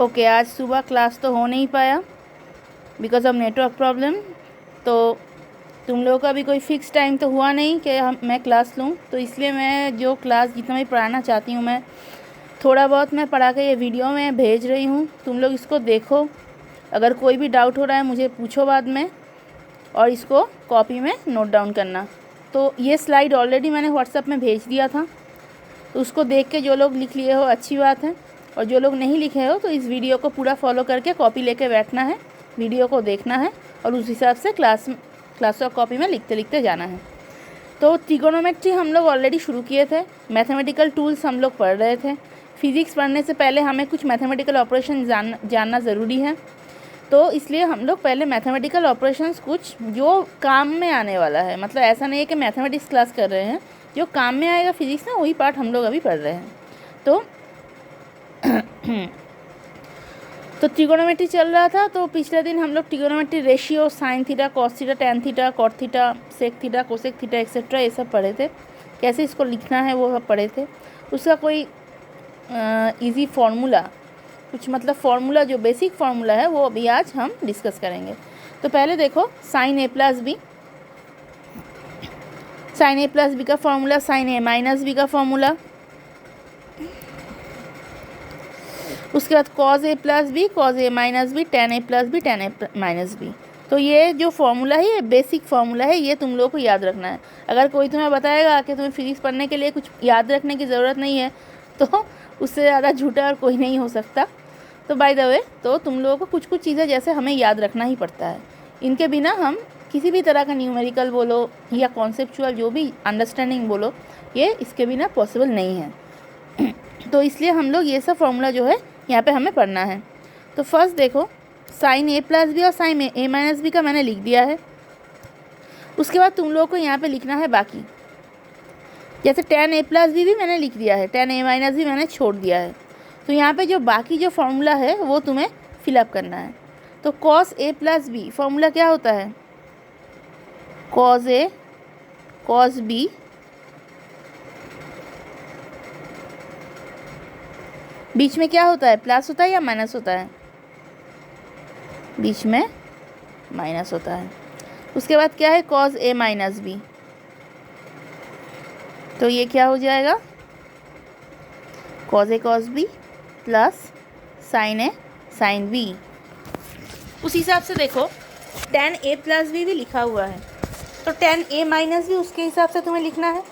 Okay, आज सुबह class तो हो नहीं पाया बिकॉज़ ऑफ नेटवर्क प्रॉब्लम। तो तुम लोगों का भी कोई फ़िक्स टाइम तो हुआ नहीं कि मैं क्लास लूँ, तो इसलिए मैं जो क्लास जितना भी पढ़ाना चाहती हूँ मैं थोड़ा बहुत मैं पढ़ा के ये वीडियो में भेज रही हूँ। तुम लोग इसको देखो, अगर कोई भी डाउट हो रहा है मुझे पूछो बाद में, और इसको कॉपी में नोट डाउन करना। तो ये स्लाइड ऑलरेडी मैंने व्हाट्सएप में भेज दिया था, तो उसको देख के जो लोग लिख लिए हो अच्छी बात है, और जो लोग नहीं लिखे हो तो इस वीडियो को पूरा फॉलो करके कॉपी लेके बैठना है, वीडियो को देखना है और उस हिसाब से क्लास और कॉपी में लिखते लिखते जाना है। तो ट्रिगोनोमेट्री हम लोग ऑलरेडी शुरू किए थे, मैथमेटिकल टूल्स हम लोग पढ़ रहे थे। फिज़िक्स पढ़ने से पहले हमें कुछ मैथमेटिकल ऑपरेशन जानना ज़रूरी है, तो इसलिए हम लोग पहले मैथमेटिकल ऑपरेशंस कुछ जो काम में आने वाला है, मतलब ऐसा नहीं है कि मैथमेटिक्स क्लास कर रहे हैं, जो काम में आएगा फिज़िक्स में वही पार्ट हम लोग अभी पढ़ रहे हैं। तो ट्रिगोनोमेट्री चल रहा था, तो पिछले दिन हम लोग trigonometry ratio, sine theta, cos theta, tan theta, cot theta, sec theta, cosec theta etcetera ये सब पढ़े थे। कैसे इसको लिखना है वो सब पढ़े थे। उसका कोई इजी फार्मूला, कुछ मतलब फार्मूला जो बेसिक फार्मूला है वो अभी आज हम डिस्कस करेंगे। तो पहले देखो sign A plus B, sign A plus B का formula, sign A minus B का फार्मूला, उसके बाद कॉज ए प्लस बी, कॉज ए माइनस बी, टेन ए प्लस बी, टेन ए माइनस बी। तो ये जो फार्मूला है ये बेसिक फार्मूला है, ये तुम लोगों को याद रखना है। अगर कोई तुम्हें बताएगा कि तुम्हें फिजिक्स पढ़ने के लिए कुछ याद रखने की ज़रूरत नहीं है, तो उससे ज़्यादा झूठा और कोई नहीं हो सकता। तो बाय द वे, तो तुम लोगों को कुछ कुछ चीज़ें जैसे हमें याद रखना ही पड़ता है, इनके बिना हम किसी भी तरह का न्यूमेरिकल बोलो या कॉन्सेप्चुअल जो भी अंडरस्टैंडिंग बोलो, ये इसके बिना पॉसिबल नहीं है। तो इसलिए हम लोग ये सब फार्मूला जो है यहाँ पे हमें पढ़ना है। तो फर्स्ट देखो, साइन ए प्लस बी और साइन ए माइनस बी का मैंने लिख दिया है। उसके बाद तुम लोगों को यहाँ पे लिखना है बाकी, जैसे टेन ए प्लस बी भी मैंने लिख दिया है, टेन ए माइनस बी मैंने छोड़ दिया है। तो यहाँ पे जो बाकी जो फार्मूला है वो तुम्हें फिलअप करना है। तो cos A plus B formula क्या होता है, कॉस ए कॉस बी बीच में क्या होता है, प्लस होता है या माइनस होता है, बीच में माइनस होता है। उसके बाद क्या है, कॉस ए माइनस बी, तो ये क्या हो जाएगा, cos A cos B plus sine A sine B. उस हिसाब से देखो टेन ए प्लस बी भी लिखा हुआ है, तो टेन ए माइनस बी उसके हिसाब से तुम्हें लिखना है।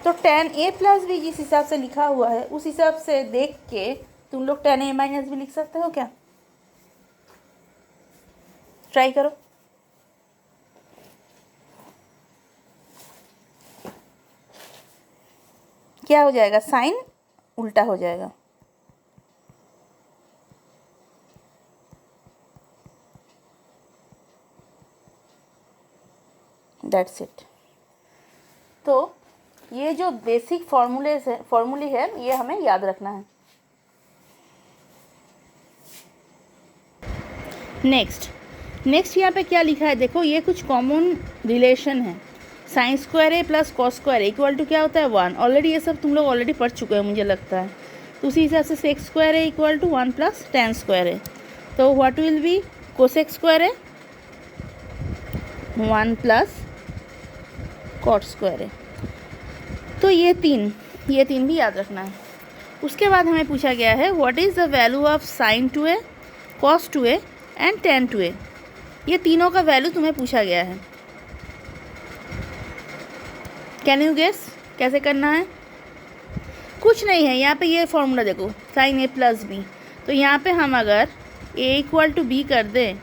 तो टेन ए प्लस बी जिस हिसाब से लिखा हुआ है उस हिसाब से देख के तुम लोग टेन ए माइनस बी लिख सकते हो क्या, ट्राई करो। क्या हो जाएगा, साइन उल्टा हो जाएगा। That's it. तो ये जो बेसिक फॉर्मूले है ये हमें याद रखना है। नेक्स्ट यहाँ पे क्या लिखा है देखो, ये कुछ कॉमन रिलेशन है। Sine square A plus cos square equal to क्या होता है, 1। ऑलरेडी ये सब तुम लोग ऑलरेडी पढ़ चुके हो मुझे लगता है। तो उसी हिसाब से sec square A equal to 1 plus tan square A. तो what will be, cosec square A 1 plus cot square A. तो ये तीन भी याद रखना है। उसके बाद हमें पूछा गया है what is the value of sine two A, cos two A and tan two A. ये तीनों का वैल्यू तुम्हें पूछा गया है। कैन यू गेस कैसे करना है, कुछ नहीं है। यहाँ पे ये फॉर्मूला देखो, साइन ए प्लस बी, तो यहाँ पे हम अगर ए इक्वल टू बी कर दें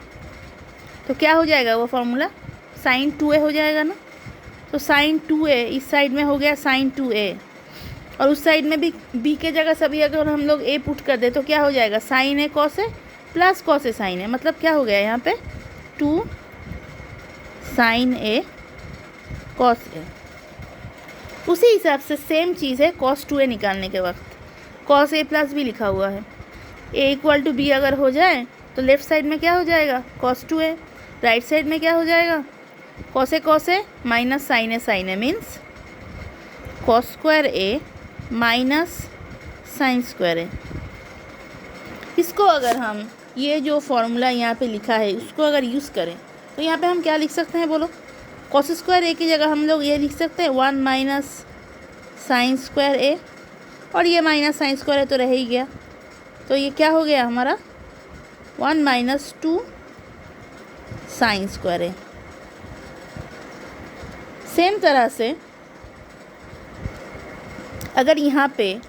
तो क्या हो जाएगा, वो फॉर्मूला साइन टू ए हो जाएगा ना। तो साइन टू ए इस साइड में हो गया साइन टू ए, और उस साइड में भी बी के जगह सभी अगर हम लोग ए पुट कर दे तो क्या हो जाएगा, sign A cos A plus cos A sign ए। मतलब क्या हो गया यहाँ पे, 2 साइन ए कॉस ए। उसी हिसाब से सेम चीज़ है कॉस टू ए निकालने के वक्त, कॉस ए प्लस बी लिखा हुआ है। ए इक्वल टू बी अगर हो जाए तो लेफ्ट साइड में क्या हो जाएगा, कॉस टू ए, राइट साइड में क्या हो जाएगा, cos A minus sine A means cos square A minus sine square ए। इसको अगर हम ये जो फॉर्मूला यहाँ पे लिखा है उसको अगर यूज़ करें तो यहाँ पे हम क्या लिख सकते हैं बोलो? कॉस स्क्वायर ए की जगह हम लोग ये लिख सकते हैं 1 माइनस साइन स्क्वायर ए, और ये माइनस साइन स्क्वायर है तो रह ही गया। तो ये क्या हो गया हमारा 1 माइनस 2 साइन स्क्वायर ए। सेम तरह से अगर यहाँ पे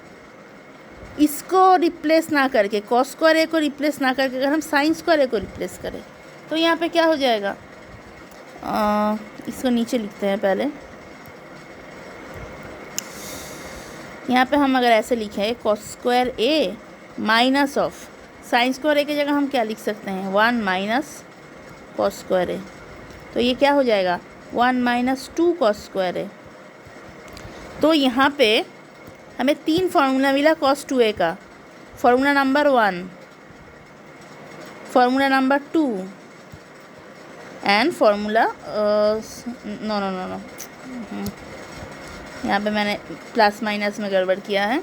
इसको रिप्लेस ना करके कॉस स्क्वायर ए को रिप्लेस ना करके अगर हम साइन स्क्वायर ए को रिप्लेस करें तो यहाँ पे क्या हो जाएगा? इसको नीचे लिखते हैं पहले। यहाँ पे हम अगर ऐसे लिखें cos square A minus of sine square A की जगह हम क्या लिख सकते हैं? 1 माइनस कॉस स्क्वायर ए। तो ये क्या हो जाएगा? 1 माइनस 2 कॉस स्क्वायर ए। तो यहाँ पे हमें 3 फार्मूला मिला cos 2a का। Formula number 1, formula number 2 and formula no यहाँ पे मैंने प्लस माइनस में गड़बड़ किया है।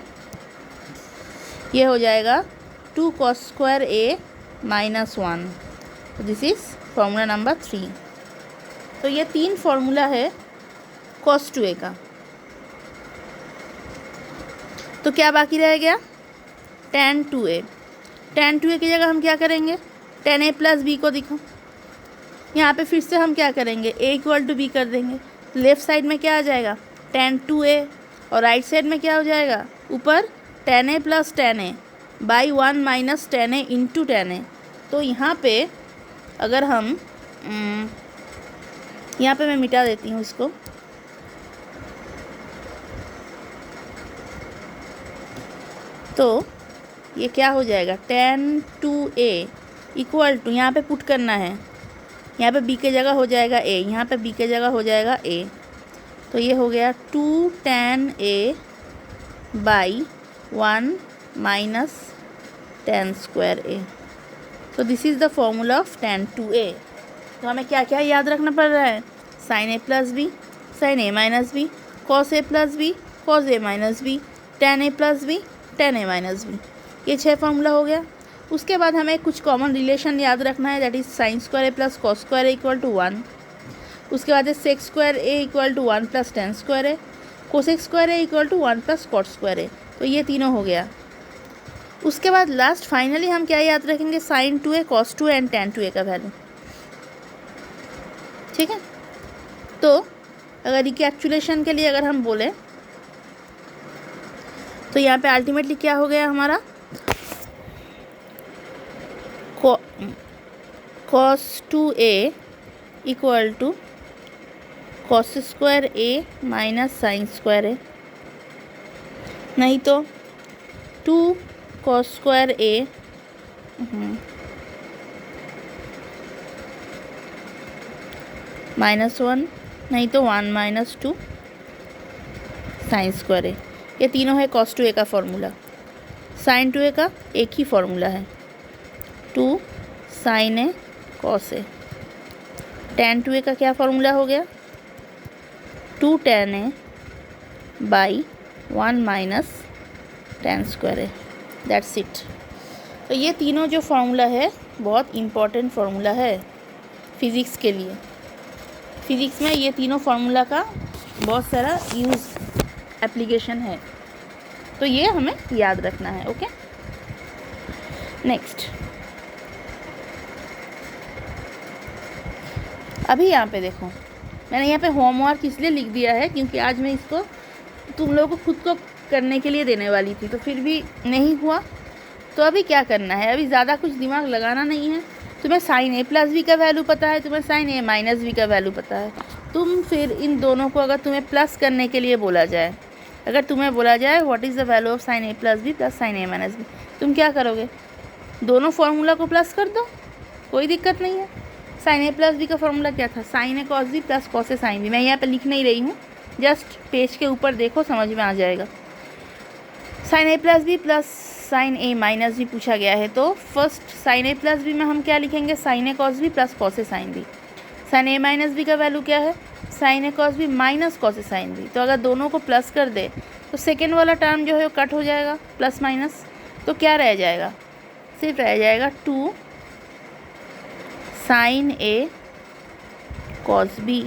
ये हो जाएगा 2 cos स्क्वायर a माइनस 1। तो दिस इज़ फार्मूला नंबर 3। तो ये 3 फार्मूला है cos 2a का। तो क्या बाकी रह गया? tan 2a। tan 2a की जगह हम क्या करेंगे? tan a प्लस बी को दिखो। यहाँ पे फिर से हम क्या करेंगे? a इक्वल टू बी कर देंगे। लेफ़्ट साइड में क्या आ जाएगा? tan 2a, और राइट साइड में क्या हो जाएगा? ऊपर tan a plus tan a by 1 minus tan a into tan a। तो यहाँ पे अगर हम यहाँ पे मैं मिटा देती हूँ इसको। तो ये क्या हो जाएगा? tan 2a इक्वल टू, यहाँ पे पुट करना है, यहाँ पे b के जगह हो जाएगा a, यहाँ पे b के जगह हो जाएगा a। तो ये हो गया 2 tan a by 1 minus tan square a। तो this is the formula of tan 2a। तो हमें क्या क्या याद रखना पड़ रहा है? sin a plus B, sin a minus B, cos a plus B, cos a minus B, tan a plus B, tan a minus B. ये 6 फार्मूला हो गया। उसके बाद हमें कुछ कॉमन रिलेशन याद रखना है, that is sine square A plus cos square A equal to 1। उसके बाद है sec square A equal to 1 plus tan square A, cosec square A equal to 1 plus cot square A. तो ये तीनों हो गया। उसके बाद लास्ट फाइनली हम क्या याद रखेंगे? Sign 2a, cos 2a and tan 2a का वैल्यू। ठीक है। तो अगर रिकैप्चुलेशन के लिए अगर हम बोलें तो यहाँ पे अल्टीमेटली क्या हो गया हमारा? cos 2a equal to cos square a minus sine square a, नहीं तो 2 cos स्क्वायर a माइनस 1, नहीं तो 1 माइनस 2 साइन स्क्वायर a। ये तीनों है cos 2a का फॉर्मूला। साइन 2a का एक ही फॉर्मूला है, 2 sign a cos a। tan 2a का क्या फॉर्मूला हो गया? 2 tan a by 1 minus tan square a। That's it. तो ये तीनों जो फार्मूला है बहुत इम्पॉर्टेंट फार्मूला है फिज़िक्स के लिए। फिज़िक्स में ये तीनों फार्मूला का बहुत सारा यूज़ एप्लीकेशन है, तो ये हमें याद रखना है। Okay, next. अभी यहाँ पे देखो, मैंने यहाँ पे होमवर्क इसलिए लिख दिया है क्योंकि आज मैं इसको तुम लोगों को खुद को करने के लिए देने वाली थी, तो फिर भी नहीं हुआ। तो अभी क्या करना है? अभी ज़्यादा कुछ दिमाग लगाना नहीं है। तुम्हें साइन ए प्लस बी का वैल्यू पता है, तुम्हें साइन ए माइनस बी का वैल्यू पता है। तुम फिर इन दोनों को अगर तुम्हें प्लस करने के लिए बोला जाए, अगर तुम्हें बोला जाए what is the value of sine A plus B plus sine A minus B, तुम क्या करोगे? दोनों फार्मूला को प्लस कर दो, कोई दिक्कत नहीं है। साइन ए प्लस बी का फॉर्मूला क्या था? साइन ए कॉस बी प्लस कॉस ए साइन बी। मैं यहाँ पे लिख नहीं रही हूँ, जस्ट पेज के ऊपर देखो, समझ में आ जाएगा। Sign A plus B plus sine A minus B पूछा गया है, तो first sign A plus B में हम क्या लिखेंगे? Sign A cos B plus cos A sine B. Sign A minus B का वैल्यू क्या है? साइन ए कॉस बी माइनस कॉस ए साइन बी। तो अगर दोनों को प्लस कर दे तो सेकेंड वाला टर्म जो है वो कट हो जाएगा, प्लस माइनस। तो क्या रह जाएगा? सिर्फ रह जाएगा 2 साइन ए कॉस बी।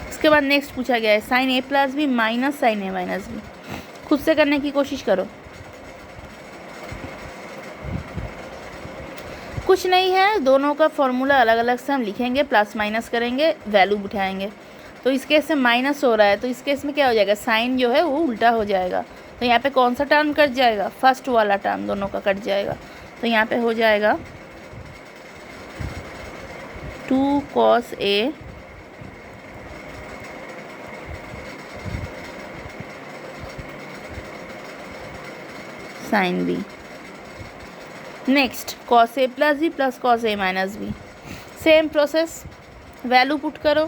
उसके बाद नेक्स्ट पूछा गया है sign A plus B minus sine A minus B. खुद से करने की कोशिश करो। कुछ नहीं है, दोनों का फॉर्मूला अलग अलग से हम लिखेंगे, प्लस माइनस करेंगे, वैल्यू बिठाएंगे। तो इस केस में माइनस हो रहा है तो इस केस में क्या हो जाएगा, साइन जो है वो उल्टा हो जाएगा। तो यहाँ पे कौन सा टर्म कट जाएगा, फर्स्ट वाला टर्म दोनों का कट जाएगा। तो यहाँ पे हो जाएगा 2 cos A sine B. Next cos A plus B plus cos A minus B. Same process, value put करो,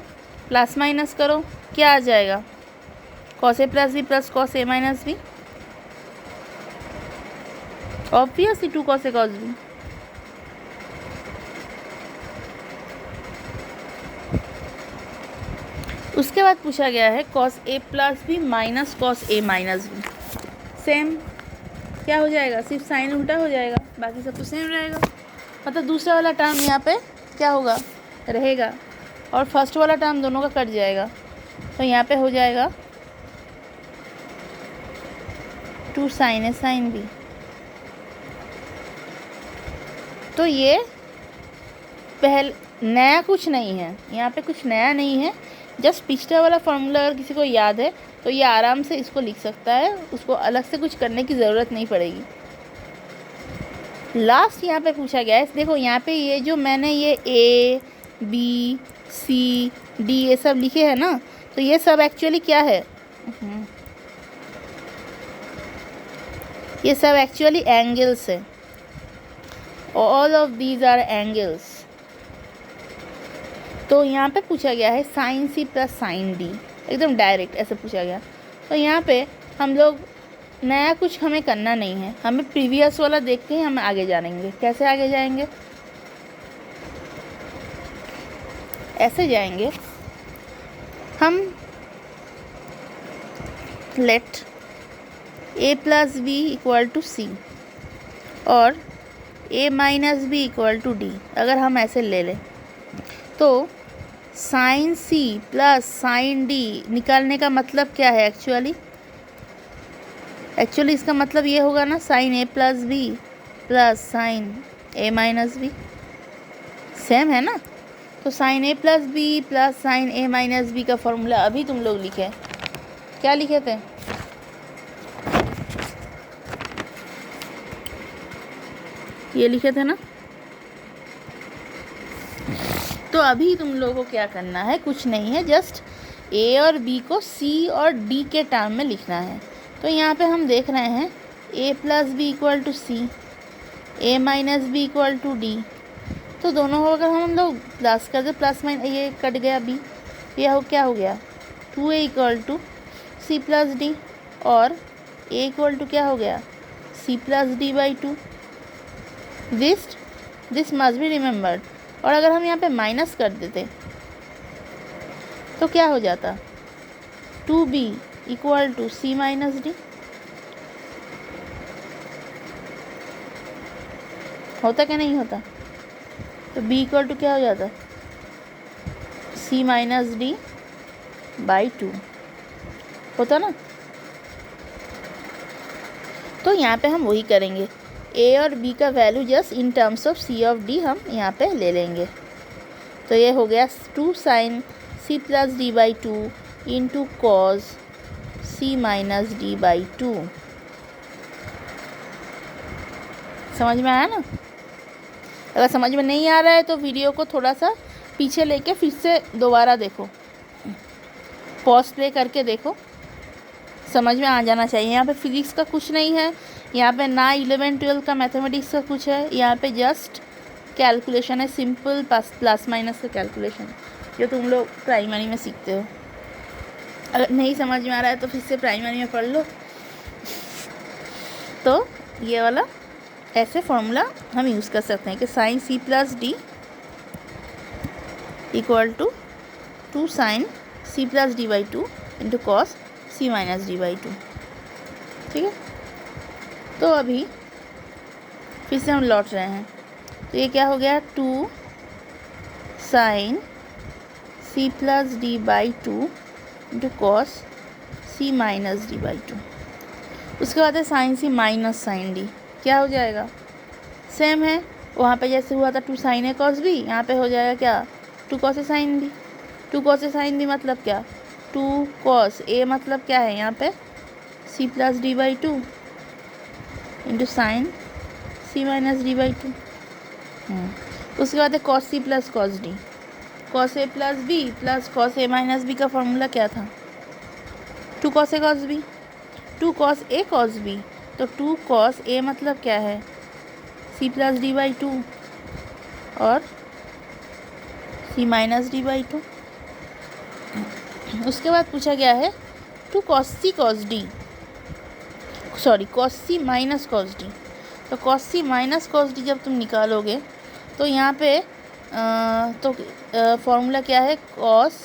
प्लस माइनस करो, क्या आ जाएगा, cos A plus B plus cos A minus B. Obviously 2 cos A cos B। उसके बाद पूछा गया है cos A plus B minus cos A minus B. Same क्या हो जाएगा, सिर्फ साइन उल्टा हो जाएगा, बाकी सब तो सेम रहेगा। मतलब दूसरा वाला टर्म यहाँ पे क्या होगा, रहेगा, और फर्स्ट वाला टर्म दोनों का कट जाएगा। तो यहाँ पे हो जाएगा 2 साइन ए साइन बी। तो ये नया कुछ नहीं है, यहाँ पे कुछ नया नहीं है, जस्ट पिछला वाला फॉर्मूला अगर किसी को याद है तो ये आराम से इसको लिख सकता है, उसको अलग से कुछ करने की ज़रूरत नहीं पड़ेगी। लास्ट यहाँ पे पूछा गया है, देखो यहाँ पे ये जो मैंने ये A B C D ये सब लिखे हैं ना, तो ये सब एक्चुअली क्या है, ये सब एक्चुअली एंगल्स है। All of these are angles. तो यहाँ पे पूछा गया है sine C plus sine D, एकदम डायरेक्ट ऐसे पूछा गया। तो यहाँ पे हम लोग नया कुछ हमें करना नहीं है, हमें प्रीवियस वाला देख के ही हम आगे जाएंगे। कैसे आगे जाएंगे, ऐसे जाएंगे हम, let A plus B equal to C और A minus B equal to D। अगर हम ऐसे ले लें तो sine C plus sine D निकालने का मतलब क्या है, एक्चुअली इसका मतलब ये होगा ना, sine A plus B plus sine A minus B. Same है ना। तो sine A plus B plus sine A minus B का फॉर्मूला अभी तुम लोग लिखे, क्या लिखे थे, ये लिखे थे ना। तो अभी तुम लोगों को क्या करना है, कुछ नहीं है, जस्ट A और B को C और D के टर्म में लिखना है। तो यहाँ पे हम देख रहे हैं A plus B equal to C, A minus B equal to D। तो दोनों को अगर हम लोग प्लस कर दे, प्लस माइनस ये कट गया B, ये क्या हो गया 2A equal to C plus D, और A इक्वल टू क्या हो गया C plus D by 2। This must be remembered. और अगर हम यहाँ पे माइनस कर देते तो क्या हो जाता, 2B equal to C minus D। होता क्या नहीं होता, तो B इक्वल टू क्या हो जाता, C माइनस D बाई 2 होता ना। तो यहाँ पे हम वही करेंगे, A और B का value just in terms of C of D हम यहाँ पे ले लेंगे। तो ये हो गया 2 sine C plus D by 2 into cos C minus D by 2। समझ में आया ना। अगर समझ में नहीं आ रहा है तो वीडियो को थोड़ा सा पीछे लेके फिर से दोबारा देखो, पॉज प्ले करके देखो, समझ में आ जाना चाहिए। यहाँ पे फिजिक्स का कुछ नहीं है, यहाँ पे ना 11-12 का मैथमेटिक्स का कुछ है, यहाँ पे जस्ट कैलकुलेशन है, सिंपल प्लस माइनस का कैलकुलेशन जो तुम लोग प्राइमरी में सीखते हो। अगर नहीं समझ में आ रहा है तो फिर से प्राइमरी में पढ़ लो। तो ये वाला ऐसे फॉर्मूला हम यूज़ कर सकते हैं कि sine C plus D equal to 2 sine C plus D by 2 into cos C minus D by two. ठीक है, तो अभी फिर से हम लौट रहे हैं, तो ये क्या हो गया, 2 sine C plus D by two into cos C minus D by two. उसके बाद है sine C minus sine D, क्या हो जाएगा, सेम है वहाँ पे जैसे हुआ था 2 साइन ए कॉस बी, यहाँ पे हो जाएगा क्या, 2 कॉस ए साइन बी। 2 कॉस ए साइन बी मतलब क्या, 2 कॉस ए मतलब क्या है यहाँ पे C plus D by two into sine C minus D by two. उसके बाद है cos C plus cos D, cos A plus B plus cos A minus B का फॉर्मूला क्या था, 2 cos A cos B, 2 cos A cos B, तो 2 cos A मतलब क्या है C plus D by two और C minus D by two. उसके बाद पूछा गया है 2 कॉस सी cos D, sorry cos C minus cos D. तो cos C minus cos D जब तुम निकालोगे तो यहाँ पे फॉर्मूला क्या है, cos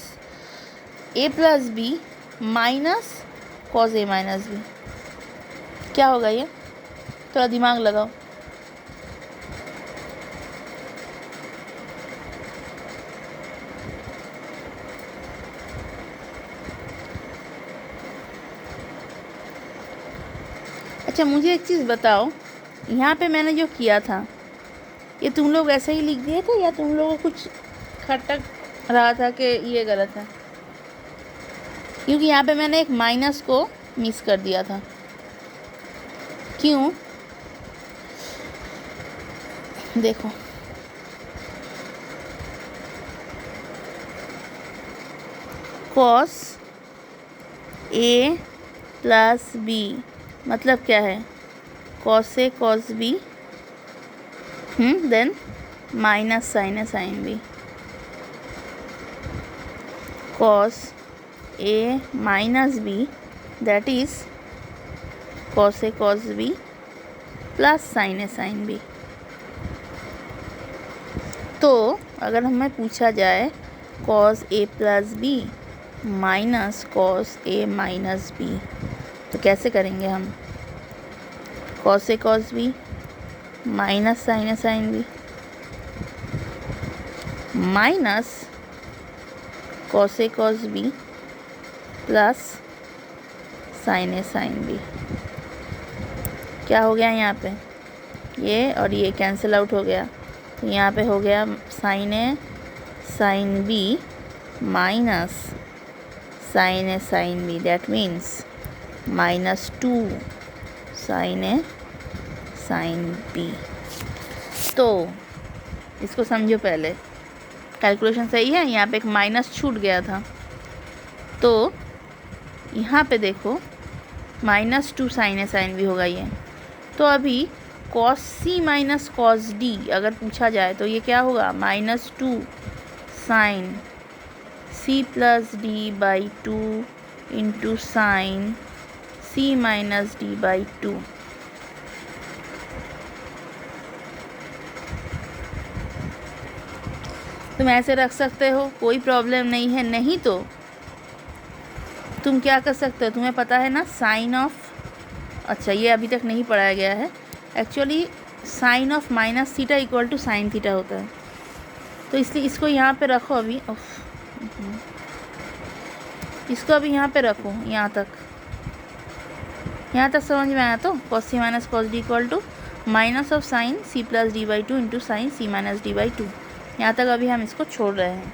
A plus B minus cos A minus B. क्या होगा ये, थोड़ा दिमाग लगाओ। अच्छा मुझे एक चीज़ बताओ, यहाँ पे मैंने जो किया था ये तुम लोग ऐसे ही लिख दिए थे या तुम लोगों को कुछ खटक रहा था कि ये गलत है, क्योंकि यहाँ पे मैंने एक माइनस को मिस कर दिया था। क्यों, देखो कॉस ए प्लस बी मतलब क्या है, cos A cos B then minus sine A sine B, cos A minus B that is cos A cos B plus sine A sine B. तो अगर हमें पूछा जाए cos A plus B minus cos A minus B तो कैसे करेंगे हम, cos A cos B minus sine A sine B minus cos A cos B plus sine A sine B. क्या हो गया यहाँ पे, ये और ये कैंसिल आउट हो गया, तो यहाँ पे हो गया sine A sine B minus sine A sine B, that means -2 sine A sine B. तो इसको समझो, पहले कैलकुलेशन सही है, यहाँ पे एक माइनस छूट गया था, तो यहाँ पे देखो -2 साइन ए साइन बी होगा ये। तो अभी cos C minus cos D अगर पूछा जाए तो ये क्या होगा, -2 sine C plus D by two into sine C minus D by two. तुम ऐसे रख सकते हो, कोई प्रॉब्लम नहीं है, नहीं तो तुम क्या कर सकते हो, तुम्हें पता है ना साइन ऑफ, अच्छा ये अभी तक नहीं पढ़ाया गया है actually, sine of minus theta equal to sine theta होता है, तो इसलिए इसको यहाँ पे रखो अभी, इसको अभी यहाँ पे रखो, यहाँ तक समझ में आया। तो cos C minus cos D equal to minus of sine C plus D by two into sine C minus D by two, यहाँ तक अभी हम इसको छोड़ रहे हैं,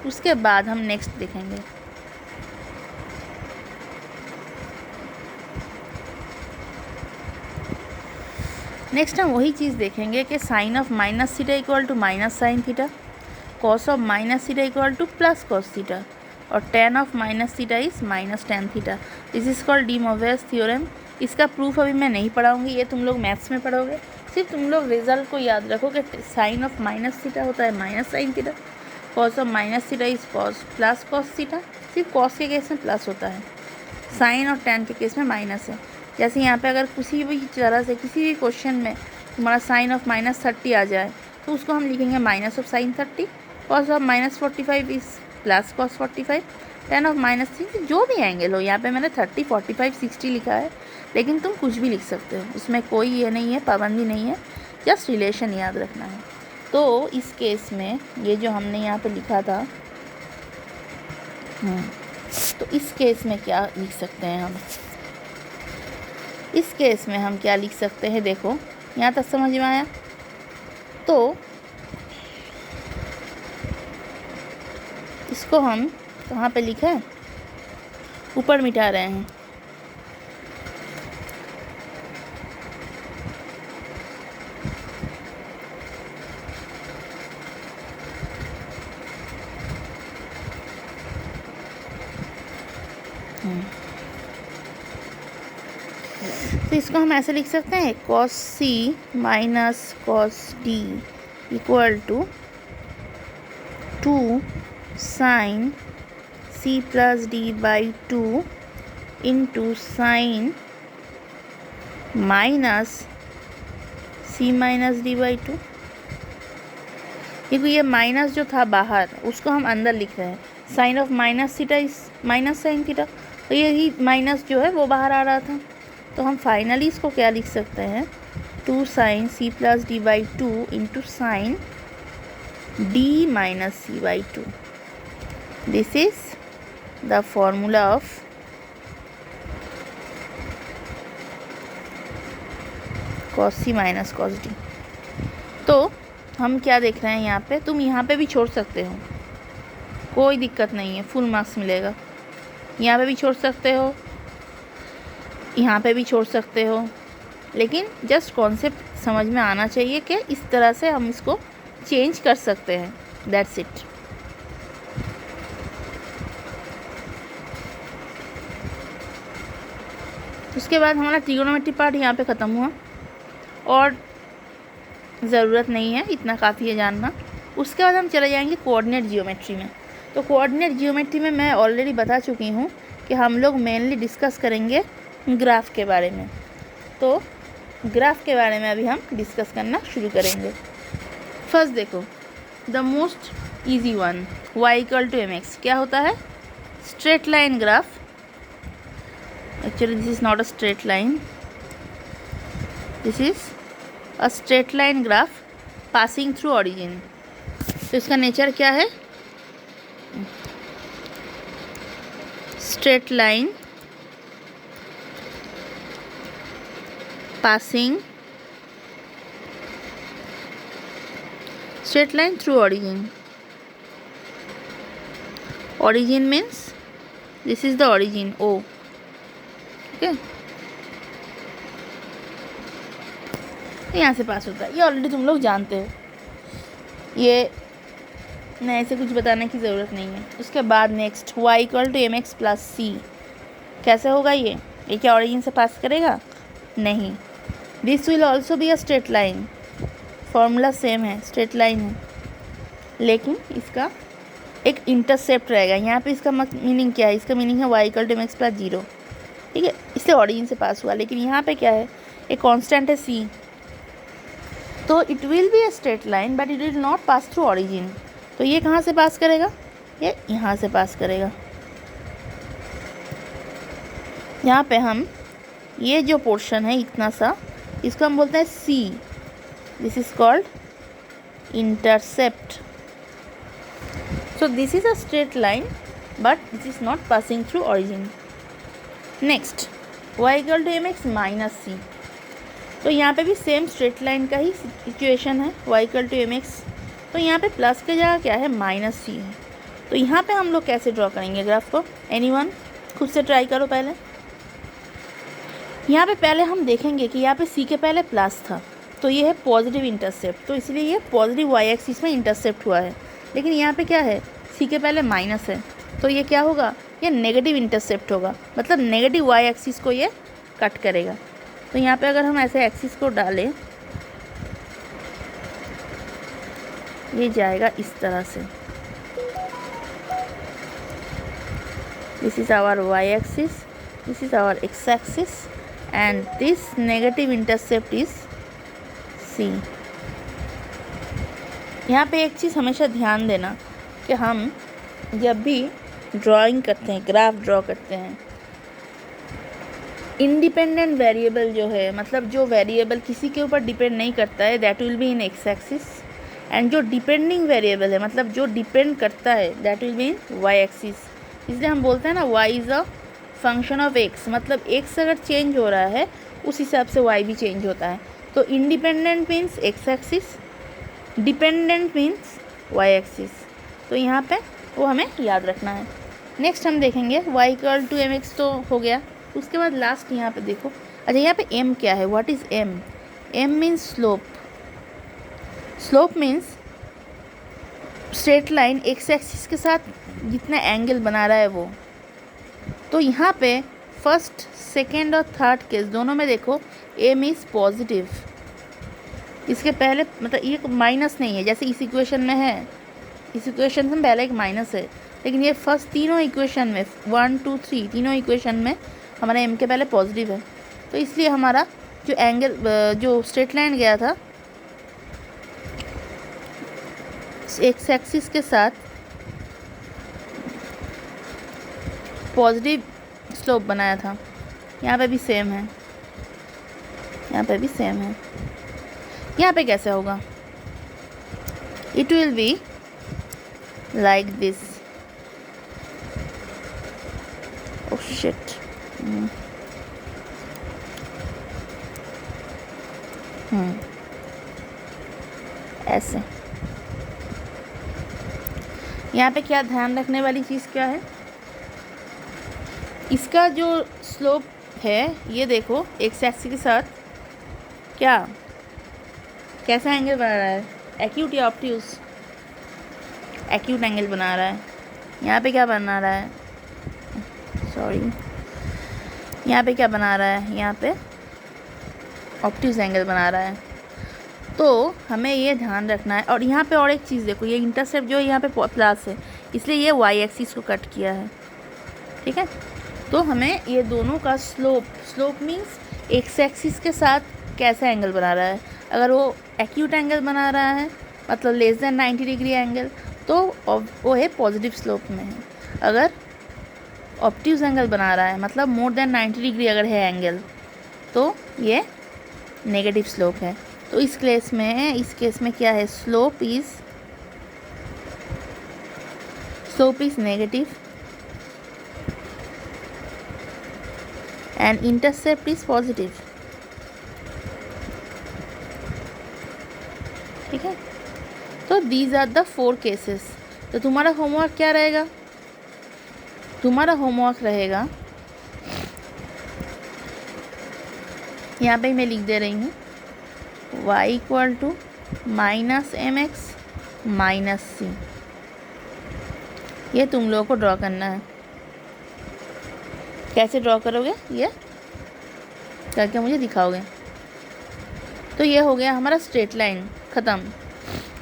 उसके बाद हम नेक्स्ट देखेंगे। नेक्स्ट हम वही चीज़ देखेंगे कि sine of minus theta equal to minus sine theta, cos of minus theta equal to plus cos theta, और tan of minus theta is minus tan theta. This is called De Moivre's theorem. इसका proof अभी मैं नहीं पढ़ाऊँगी, ये तुम लोग maths में पढ़ोगे। सिर्फ तुम लोग रिजल्ट को याद रखो कि साइन ऑफ माइनस थीटा होता है minus sine theta, cos of minus theta is cos plus cos theta, सिर्फ कॉस के केस में प्लस होता है, साइन और टेन के केस में माइनस है। जैसे यहाँ पे अगर किसी भी तरह से किसी भी क्वेश्चन में तुम्हारा साइन ऑफ -30 आ जाए तो उसको हम लिखेंगे minus of sign 30, cos of -45 is plus cos 45, tan of -3 जो भी एंगल हो, यहाँ पे मैंने 30, 45, 60 लिखा है, लेकिन तुम कुछ भी लिख सकते हो, उसमें कोई ये नहीं है, पाबंदी नहीं है, जस्ट रिलेशन याद रखना है। तो इस केस में ये जो हमने यहाँ पे लिखा था, तो इस केस में क्या लिख सकते हैं हम? इस केस में हम क्या लिख सकते हैं? देखो यहाँ तक समझ में आया? तो इसको हम कहाँ पे लिखा है? ऊपर मिटा रहे हैं। तो इसको हम ऐसे लिख सकते हैं, cos C minus cos D equal to 2 sin C plus D by 2 into sine minus C minus D by 2। क्योंकि ये माइनस जो था बाहर, उसको हम अंदर लिख रहे हैं। साइन ऑफ माइनस थीटा इस माइनस साइन थीटा, तो यही माइनस जो है वो बाहर आ रहा था। तो हम फाइनली इसको क्या लिख सकते हैं? 2 sin C plus D by 2 into sign D minus C by 2। This is the formula of cos C minus cos D। तो हम क्या देख रहे हैं यहाँ पे? तुम यहाँ पे भी छोड़ सकते हो, कोई दिक्कत नहीं है, फुल मार्क्स मिलेगा। यहाँ पे भी छोड़ सकते हो, यहाँ पे भी छोड़ सकते हो, लेकिन जस्ट कॉन्सेप्ट समझ में आना चाहिए कि इस तरह से हम इसको चेंज कर सकते हैं। That's it. उसके बाद हमारा ट्रिगोनोमेट्री पार्ट यहाँ पे ख़त्म हुआ, और ज़रूरत नहीं है, इतना काफ़ी है जानना। उसके बाद हम चले जाएंगे कोऑर्डिनेट जियोमेट्री में। तो कोऑर्डिनेट जियोमेट्री में मैं ऑलरेडी बता चुकी हूँ कि हम लोग मेनली डिस्कस करेंगे ग्राफ के बारे में। तो ग्राफ के बारे में अभी हम डिस्कस करना शुरू करेंगे। फर्स्ट देखो, the most easy one, y equal to mx। क्या होता है? Straight line graph. Actually this is not a straight line, this is a straight line graph passing through origin. तो इसका नेचर क्या है? Straight line passing straight line through origin. Origin means this is the origin O. Okay, यहाँ से पास होता है, ये already तुम लोग जानते हो, ये नए से कुछ बताने की ज़रूरत नहीं है। उसके बाद next y equal to mx plus c। कैसे होगा ये क्या ऑरिजिन से पास करेगा? नहीं। This will also be a straight line, formula same है, स्ट्रेट लाइन है, लेकिन इसका एक इंटरसेप्ट रहेगा। यहाँ पे इसका मीनिंग क्या है? इसका मीनिंग है y equal to mx plus 0। ठीक है, इससे ऑरिजिन से पास हुआ, लेकिन यहाँ पे क्या है? एक कांस्टेंट है c, तो it will be a straight line but it will not pass through origin. तो ये कहाँ से पास करेगा? ये यहाँ से पास करेगा। यहाँ पे हम ये जो पोर्शन है इतना सा, इसको हम बोलते हैं C। This is called intercept. So this is a straight line but this is not passing through origin. Next y equal to mx minus c। तो यहाँ पे भी सेम स्ट्रेट लाइन का ही सिचुएशन है, y इक्वल टू mx। तो यहाँ पे प्लस के जगह क्या है? माइनस c है। तो यहाँ पे हम लोग कैसे ड्रॉ करेंगे ग्राफ को? एनीवन खुद से ट्राई करो। पहले यहाँ पे पहले हम देखेंगे कि यहाँ पे c के पहले प्लस था, तो ये है पॉजिटिव इंटरसेप्ट, तो इसलिए ये पॉजिटिव y एक्सिस में इंटरसेप्ट हुआ है। लेकिन यहाँ पे क्या है? c के पहले माइनस है, तो ये क्या होगा? ये नेगेटिव इंटरसेप्ट होगा, मतलब नेगेटिव y एक्सिस को ये कट करेगा। तो यहाँ पे अगर हम ऐसे एक्सिस को डालें, ये जाएगा इस तरह से। This is our y axis, this is our x axis, and this negative intercept is C। यहाँ पे एक चीज़ हमेशा ध्यान देना कि हम जब भी ड्राइंग करते हैं, ग्राफ ड्रॉ करते हैं। इंडिपेंडेंट वेरिएबल जो है, मतलब जो वेरिएबल किसी के ऊपर डिपेंड नहीं करता है, that will be in X axis. And जो डिपेंडिंग वेरिएबल है, मतलब जो डिपेंड करता है, that will be in Y axis. इसलिए हम बोलते हैं ना Y is a function of X, मतलब एक्स अगर चेंज हो रहा है उस हिसाब से वाई भी चेंज होता है। तो independent means X axis, dependent means Y axis. तो यहाँ पे वो हमें याद रखना है। नेक्स्ट हम देखेंगे y equal to M X, तो हो गया। उसके बाद लास्ट यहाँ पे देखो, अच्छा यहाँ पे m क्या है, what is m? m means slope. Slope means straight line x axis के साथ जितना एंगल बना रहा है वो। तो यहाँ पे फर्स्ट, सेकेंड और थर्ड केस दोनों में देखो m इज़ पॉजिटिव। इसके पहले मतलब ये माइनस नहीं है जैसे इस इक्वेशन में है, इस इक्वेशन में पहले एक माइनस है, लेकिन ये फर्स्ट तीनों इक्वेशन में 1 2 3 तीनों इक्वेशन में हमारा m के पहले पॉजिटिव है। तो इसलिए हमारा जो एंगल, जो स्ट्रेट लाइन गया था एक्स एक्सिस के साथ पॉजिटिव स्लोप बनाया था, यहाँ पे भी सेम है, यहाँ पे भी सेम है। यहाँ पे कैसे होगा? It will be like this. Oh shit, ऐसे। यहाँ पे क्या ध्यान रखने वाली चीज़ क्या है, इसका जो स्लोप है ये देखो एक्स एक्सिस के साथ क्या कैसा एंगल बना रहा है, एक्यूट या ऑब्ट्यूज? एक्यूट एंगल बना रहा है। यहाँ पे क्या बना रहा है, सॉरी, यहाँ पे क्या बना रहा है, यहाँ पे ऑब्ट्यूज एंगल बना रहा है। तो हमें ये ध्यान रखना है। और यहाँ पे और एक चीज़ देखो, ये इंटरसेप्ट जो है यहाँ पे प्लस है, इसलिए ये वाई एक्सिस को कट किया है, ठीक है। तो हमें ये दोनों का स्लोप मीन्स एक्स एक्सिस के साथ कैसा एंगल बना रहा है। अगर वो एक्यूट एंगल बना रहा है मतलब लेस देन 90 डिग्री एंगल, तो वो है पॉजिटिव स्लोप में है। अगर ऑब्ट्यूज एंगल बना रहा है मतलब मोर देन 90 डिग्री अगर है एंगल, तो ये नेगेटिव स्लोप है। तो इस केस में क्या है, slope is negative and intercept is positive, ठीक है। तो दीज आर द 4 केसेस। तो तुम्हारा होमवर्क क्या रहेगा, तुम्हारा होमवर्क रहेगा, यहाँ पे मैं लिख दे रही हूँ y equal to minus M X minus C. ये तुम लोगों को ड्रॉ करना है। कैसे ड्रॉ करोगे, ये करके मुझे दिखाओगे। तो ये हो गया हमारा स्ट्रेट लाइन ख़त्म।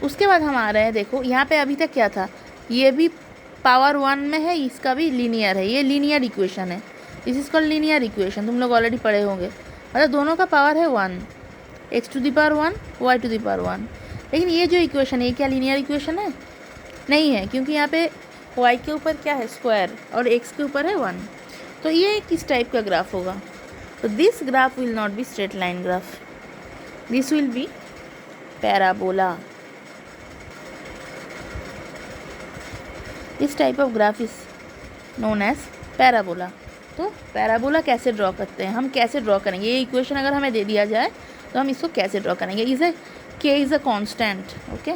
उसके बाद हम आ रहे हैं, देखो यहाँ पे अभी तक क्या था, ये भी पावर 1 में है, इसका भी लीनियर है, ये लीनियर इक्वेशन है, this is called linear equation, तुम लोग ऑलरेडी पढ़े होंगे। मतलब दोनों का पावर है 1, X to the power 1 Y to the power 1। लेकिन ये जो इक्वेशन है ये क्या लीनियर इक्वेशन है? नहीं है, क्योंकि यहाँ पे y के ऊपर क्या है, स्क्वायर, और x के ऊपर है 1। तो ये किस टाइप का ग्राफ होगा? तो this graph will not be straight line graph, this will be parabola. This type of graph is known as parabola। तो पैराबोला कैसे ड्रॉ करते हैं, हम कैसे ड्रॉ करेंगे, ये इक्वेशन अगर हमें दे दिया जाए तो हम इसको कैसे ड्रॉ करेंगे। k is a constant, okay,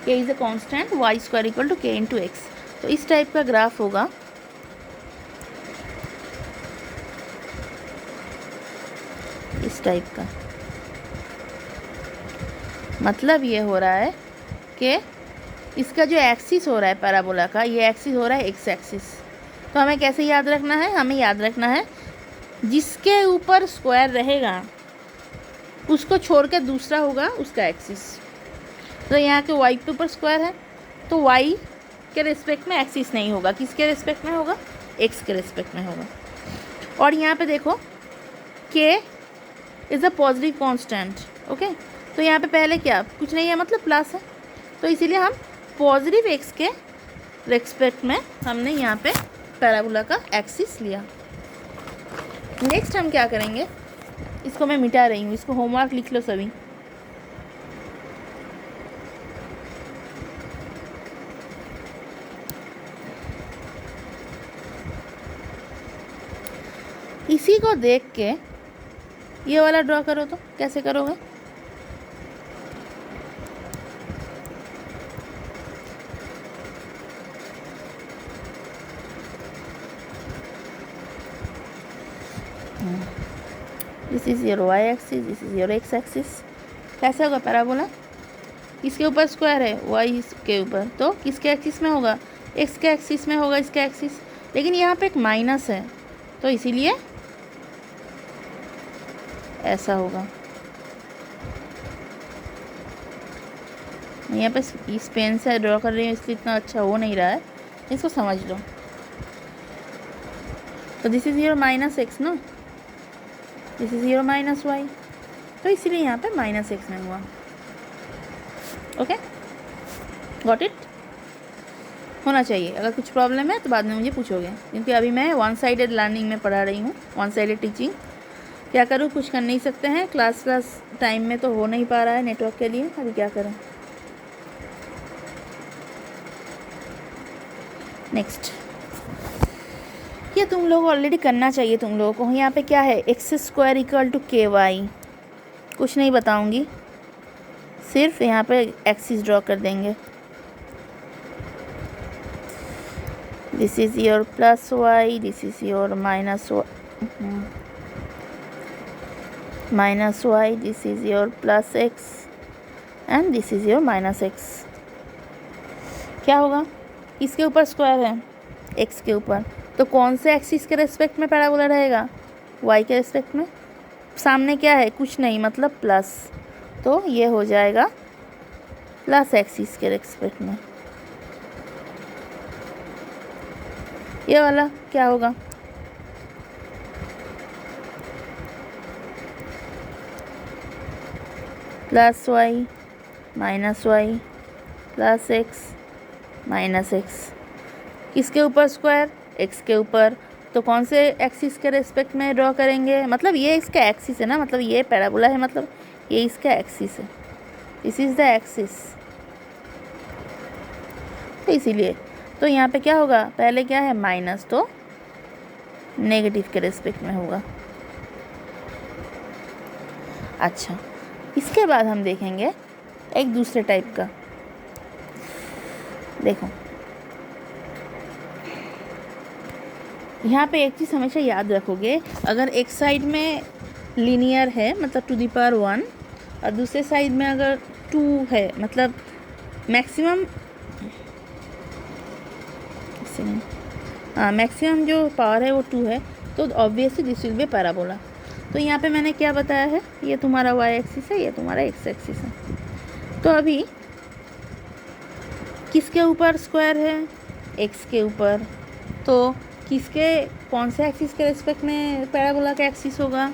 k is a constant, y square equal to k into X. तो इस टाइप का ग्राफ होगा, इस टाइप का। मतलब ये हो रहा है कि इसका जो एक्सिस हो रहा है पैराबोला का, ये एक्सिस हो रहा है एक्स एक्सिस। तो हमें कैसे याद रखना है, हमें याद रखना है जिसके ऊपर स्क्वायर रहेगा उसको छोड़ के दूसरा होगा उसका एक्सिस। तो यहाँ के y के ऊपर स्क्वायर है तो y के रिस्पेक्ट में एक्सिस नहीं होगा, किसके रिस्पेक्ट में होगा, x के रिस्पेक्ट में होगा। और यहाँ पे देखो k is a positive constant, okay. तो यहाँ पे पहले क्या कुछ नहीं है, मतलब प्लस है, तो इसीलिए हम पॉजिटिव x के रेस्पेक्ट में हमने यहाँ पे पैराबोला का एक्सिस लिया। नेक्स्ट हम क्या करेंगे, इसको मैं मिटा रही हूँ, इसको होमवर्क लिख लो सभी। इसी को देख के ये वाला ड्रॉ करो, तो कैसे करोगे? This is your Y axis, this is your X axis. कैसे होगा पैराबोला? इसके ऊपर स्क्वायर है, वाई के ऊपर, तो किसके एक्सिस में होगा? एक्स के एक्सिस में होगा इसका एक्सिस। लेकिन यहाँ पे एक माइनस है, तो इसीलिए ऐसा होगा। यहाँ पे इस पेन से ड्रॉ कर रही हूँ इसलिए इतना अच्छा हो नहीं रहा है, इसको समझ लो। तो this is your minus X ना, this is your minus Y, तो इसीलिए यहाँ पे माइनस एक्स में हुआ। Okay, got it? होना चाहिए। अगर कुछ प्रॉब्लम है तो बाद में मुझे पूछोगे, क्योंकि अभी मैं वन साइडेड लर्निंग में पढ़ा रही हूँ, वन साइडेड टीचिंग। क्या करूँ, कुछ कर नहीं सकते हैं, क्लास टाइम में तो हो नहीं पा रहा है नेटवर्क के लिए, अभी क्या करें। नेक्स्ट, ये तुम लोग ऑलरेडी करना चाहिए तुम लोगों को। यहाँ पे क्या है, एक्स स्क्वायर इक्वल टू के वाई। कुछ नहीं बताऊँगी, सिर्फ यहाँ पे एक्सिस ड्रॉ कर देंगे। This is your plus Y, this is your minus Y, this is your plus X and this is your minus X. क्या होगा, इसके ऊपर स्क्वायर है एक्स के ऊपर, तो कौन से एक्सिस के रेस्पेक्ट में पैराबोला रहेगा? वाई के रेस्पेक्ट में। सामने क्या है, कुछ नहीं, मतलब प्लस, तो ये हो जाएगा प्लस एक्सिस के रेस्पेक्ट में। ये वाला क्या होगा, plus Y minus Y plus X minus X. किसके ऊपर स्क्वायर? एक्स के ऊपर, तो कौन से एक्सिस के रेस्पेक्ट में ड्रॉ करेंगे? मतलब ये इसका एक्सिस है ना, मतलब ये पैराबोला है, मतलब ये इसका एक्सिस है, दिस इज़ द एक्सिस, तो इसीलिए। तो यहाँ पे क्या होगा, पहले क्या है माइनस, तो नेगेटिव के रेस्पेक्ट में होगा। अच्छा, इसके बाद हम देखेंगे एक दूसरे टाइप का। देखो यहाँ पे एक चीज़ हमेशा याद रखोगे, अगर एक साइड में लीनियर है मतलब टू दी पावर 1, और दूसरे साइड में अगर 2 है, मतलब मैक्सिमम जो पावर है वो 2 है, तो obviously this will be parabola. तो यहाँ पे मैंने क्या बताया है, ये तुम्हारा वाई एक्सिस है, ये तुम्हारा एक्स एक्सिस है। तो अभी किसके ऊपर स्क्वायर है? एक्स के ऊपर, तो किसके, कौन से एक्सिस के रेस्पेक्ट में पैराबोला का एक्सिस होगा?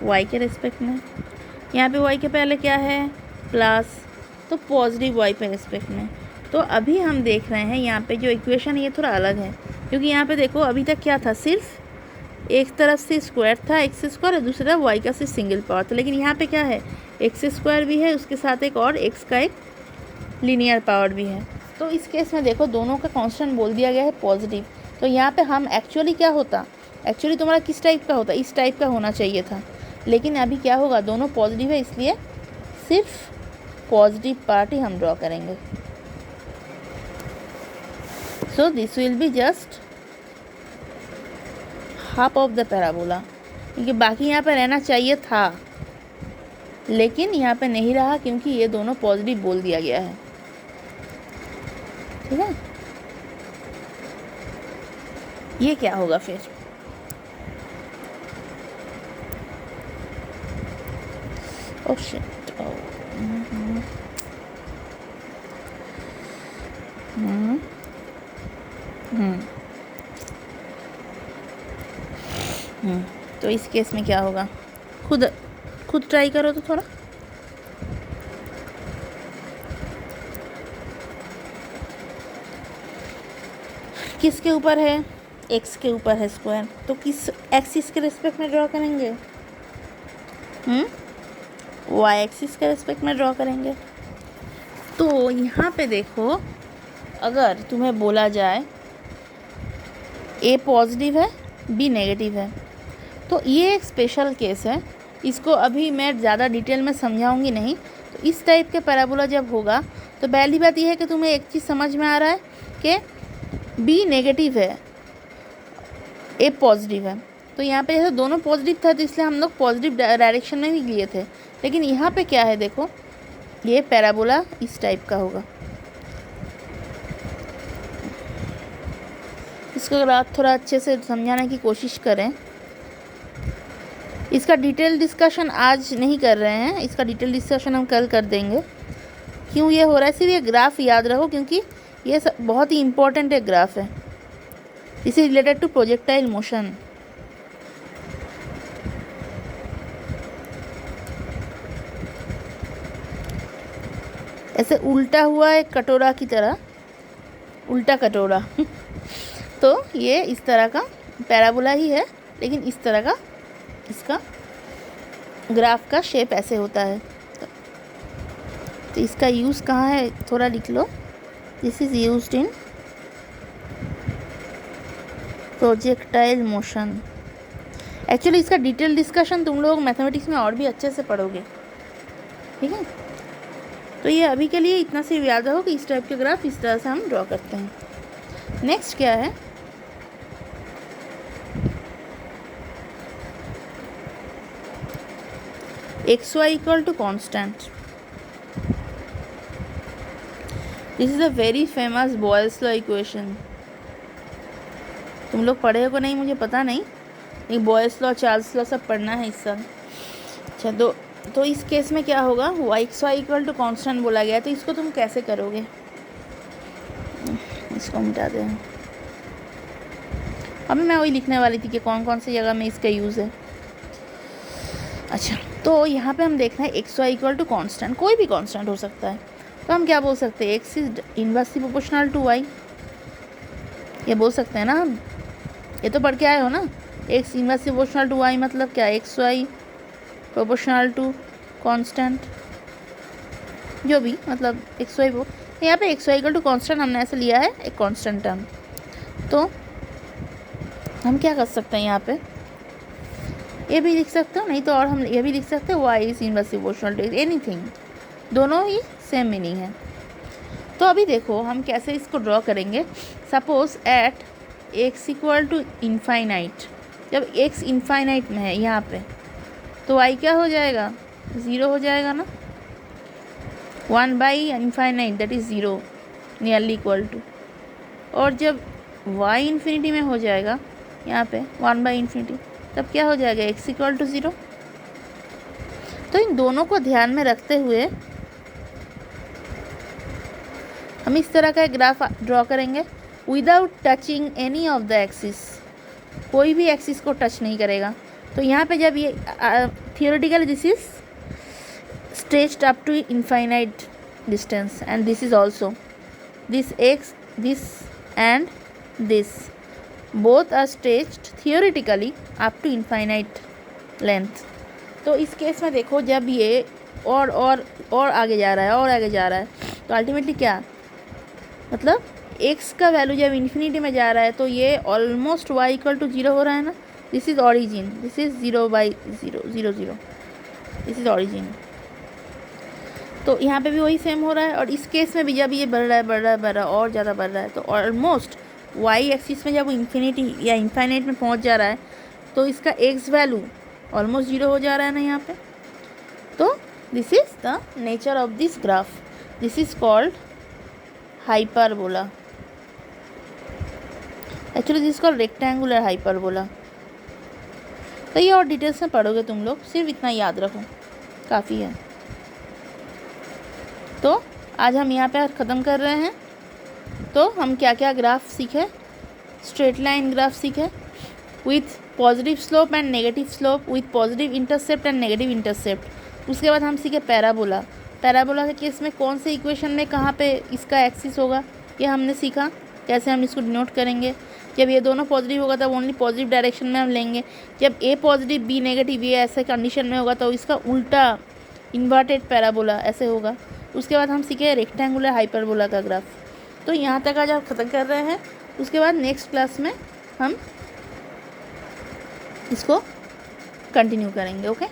वाई के रेस्पेक्ट में। यहाँ पे वाई के पहले क्या है, प्लस, तो पॉजिटिव वाई पे रेस्पेक्ट में। तो अभी हम देख रहे हैं यहाँ पे जो इक्वेशन है ये थोड़ा अलग है, क्योंकि यहाँ पे देखो अभी तक क्या था, सिर्फ एक तरफ से स्क्वायर था एक्स स्क्वायर, और दूसरी तरफ वाई का सिर्फ सिंगल पावर था। लेकिन यहाँ पे क्या है, एक्स स्क्वायर भी है, उसके साथ एक और एक्स का एक लीनियर पावर भी है। तो इस केस में देखो दोनों का कांस्टेंट बोल दिया गया है पॉजिटिव। तो यहाँ पे हम एक्चुअली क्या होता, एक्चुअली तुम्हारा किस टाइप का होता, इस टाइप का होना चाहिए था, लेकिन अभी क्या होगा, दोनों पॉजिटिव है, इसलिए सिर्फ पॉजिटिव पार्ट ही हम ड्रॉ करेंगे। So this will be just half of the parabola, क्योंकि बाकी यहाँ पे रहना चाहिए था, लेकिन यहाँ पे नहीं रहा क्योंकि ये दोनों पॉजिटिव बोल दिया गया है। ठीक है, ये क्या होगा फिर, ओह शिट, तो इस केस में क्या होगा, खुद ट्राई करो तो थोड़ा। किसके ऊपर है, एक्स के ऊपर है स्क्वायर, तो किस एक्सिस के रिस्पेक्ट में ड्रॉ करेंगे, वाई एक्सिस के रिस्पेक्ट में ड्रॉ करेंगे। तो यहाँ पे देखो, अगर तुम्हें बोला जाए ए पॉजिटिव है बी नेगेटिव है, तो ये एक स्पेशल केस है, इसको अभी मैं ज़्यादा डिटेल में समझाऊंगी नहीं। तो इस टाइप के पैराबोला जब होगा तो पहली बात यह है कि तुम्हें एक चीज़ समझ में आ रहा है कि बी नेगेटिव है ए पॉजिटिव है। तो यहाँ पे जैसे दोनों पॉजिटिव था तो इसलिए हम लोग पॉजिटिव डायरेक्शन में भी लिए थे, लेकिन यहाँ पे क्या है देखो, ये पैराबोला इस टाइप का होगा। इसको अगर आप थोड़ा अच्छे से समझाने की कोशिश करें, इसका डिटेल डिस्कशन आज नहीं कर रहे हैं, इसका डिटेल डिस्कशन हम कल कर देंगे। क्यों ये हो रहा है, सिर्फ ये ग्राफ याद रखो क्योंकि ये बहुत ही इम्पोर्टेंट एक ग्राफ है। This is related to projectile motion. ऐसे उल्टा हुआ एक कटोरा की तरह, उल्टा कटोरा तो ये इस तरह का पैराबोला ही है, लेकिन इस तरह का इसका ग्राफ का शेप ऐसे होता है। तो इसका यूज़ कहाँ है थोड़ा लिख लो। This is used in projectile motion. Actually इसका डिटेल डिस्कशन तुम लोग मैथमेटिक्स में और भी अच्छे से पढ़ोगे, ठीक है। तो ये अभी के लिए इतना से याद रहो कि इस टाइप के ग्राफ इस तरह से हम ड्रॉ करते हैं। नेक्स्ट क्या है, X Y equal to constant. This is a very famous Boyle's law equation. तुम लोग पढ़े हो कि नहीं मुझे पता नहीं, लेकिन बॉयल्स लॉ चार्ल्स लॉ सब पढ़ना है इस सब। अच्छा, तो इस केस में क्या होगा, X Y equal to constant बोला गया, तो इसको तुम कैसे करोगे, इसको मिटा दें। अभी मैं वही लिखने वाली थी कि कौन कौन सी जगह में इसका यूज़ है। अच्छा, तो यहाँ पे हम देख रहे हैं X Y equal to constant, कोई भी कॉन्स्टेंट हो सकता है। तो हम क्या बोल सकते हैं, X is inversely proportional to Y, ये बोल सकते हैं ना हम। ये तो पढ़ के आए हो ना, X inversely proportional to Y मतलब क्या, X Y proportional to constant, जो भी मतलब एक्स वाई वो यहाँ पे X Y equal to constant हमने ऐसे लिया है एक कांस्टेंट टर्म। तो हम क्या कर सकते हैं, यहाँ पे ये भी लिख सकते हो, नहीं तो और हम ये भी लिख सकते हैं Y is inversely proportional to anything, दोनों ही सेम मीनिंग है। तो अभी देखो हम कैसे इसको ड्रॉ करेंगे। Suppose at X equal to infinite, जब एक्स इनफाइनाइट में है यहाँ पे, तो y क्या हो जाएगा, 0 हो जाएगा ना, 1 by infinite that is 0 nearly equal to. और जब y इन्फिनिटी में हो जाएगा यहाँ पे 1 बाई इन्फिनिटी, तब क्या हो जाएगा, x इक्वल टू 0। तो इन दोनों को ध्यान में रखते हुए हम इस तरह का एक ग्राफ ड्रॉ करेंगे without touching any of the axis, कोई भी एक्सिस को टच नहीं करेगा। तो यहाँ पे जब ये theoretically this is stretched up to infinite distance and this is also this X this and this both are stretched theoretically up to infinite length. तो इस केस में देखो जब ये और आगे जा रहा है और आगे जा रहा है, तो अल्टीमेटली क्या मतलब x का वैल्यू जब इन्फिनिटी में जा रहा है तो ये ऑलमोस्ट y इक्वल टू 0 हो रहा है ना। This is origin, this is 0 by 0 0 0, this is origin. तो यहाँ पे भी वही सेम हो रहा है। और इस केस में भी जब ये बढ़ रहा है और ज़्यादा बढ़ रहा है, तो ऑलमोस्ट y एक्सिस में जब वो इन्फिनिटी या इनफाइनाइट में पहुँच जा रहा है तो इसका x वैल्यू ऑलमोस्ट 0 हो जा रहा है ना यहाँ पे। तो this is the nature of this graph, this is called hyperbola. Actually this called rectangular hyperbola. तो ये और डिटेल्स में पढ़ोगे तुम लोग, सिर्फ इतना याद रखो काफ़ी है। तो आज हम यहाँ पे ख़त्म कर रहे हैं। तो हम क्या क्या ग्राफ सीखे, स्ट्रेट लाइन ग्राफ सीखे with positive slope and negative slope, with positive intercept and negative intercept. उसके बाद हम सीखे पैराबोला। पैराबोला के केस में कौन से इक्वेशन में कहाँ पे इसका एक्सिस होगा ये हमने सीखा। कैसे हम इसको डिनोट करेंगे। जब ये दोनों पॉजिटिव होगा तब ओनली पॉजिटिव डायरेक्शन में हम लेंगे। जब ए पॉजिटिव बी नेगेटिव ये ऐसे कंडीशन में होगा तो इसका उल्टा इन्वर्टेड पैराबोला ऐसे होगा। उसके बाद हम सीखे रेक्टेंगुलर हाइपरबोला का ग्राफ। तो यहाँ तक आज आप ख़त्म कर रहे हैं। उसके बाद नेक्स्ट क्लास में हम इसको कंटिन्यू करेंगे। ओके।